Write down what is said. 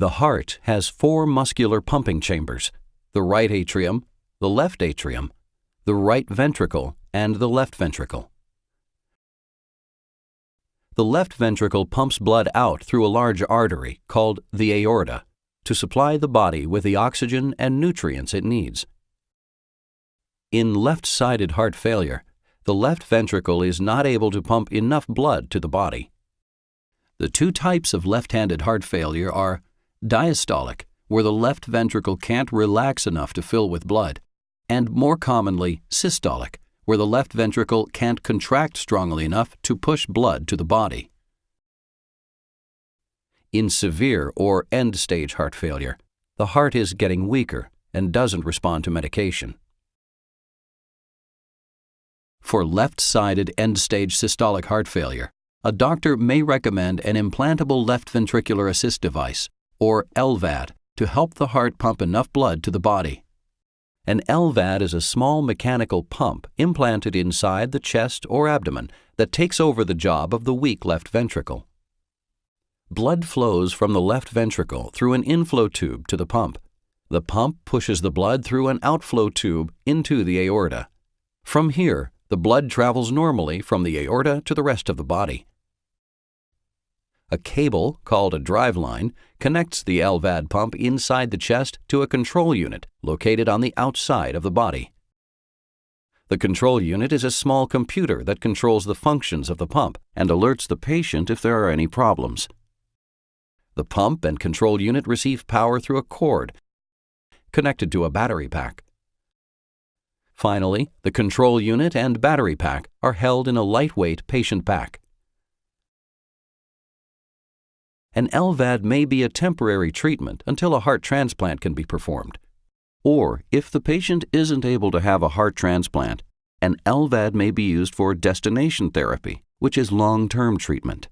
The heart has 4 muscular pumping chambers: the right atrium, the left atrium, the right ventricle, and the left ventricle. The left ventricle pumps blood out through a large artery called the aorta to supply the body with the oxygen and nutrients it needs. In left-sided heart failure, the left ventricle is not able to pump enough blood to the body. The 2 types of left-handed heart failure are diastolic, where the left ventricle can't relax enough to fill with blood, and more commonly systolic, where the left ventricle can't contract strongly enough to push blood to the body. In severe or end-stage heart failure, the heart is getting weaker and doesn't respond to medication. For left-sided end-stage systolic heart failure, a doctor may recommend an implantable left ventricular assist device, or LVAD, to help the heart pump enough blood to the body. An LVAD is a small mechanical pump implanted inside the chest or abdomen that takes over the job of the weak left ventricle. Blood flows from the left ventricle through an inflow tube to the pump. The pump pushes the blood through an outflow tube into the aorta. From here, the blood travels normally from the aorta to the rest of the body. A cable, called a drive line, connects the LVAD pump inside the chest to a control unit located on the outside of the body. The control unit is a small computer that controls the functions of the pump and alerts the patient if there are any problems. The pump and control unit receive power through a cord connected to a battery pack. Finally, the control unit and battery pack are held in a lightweight patient pack. An LVAD may be a temporary treatment until a heart transplant can be performed. Or, if the patient isn't able to have a heart transplant, an LVAD may be used for destination therapy, which is long-term treatment.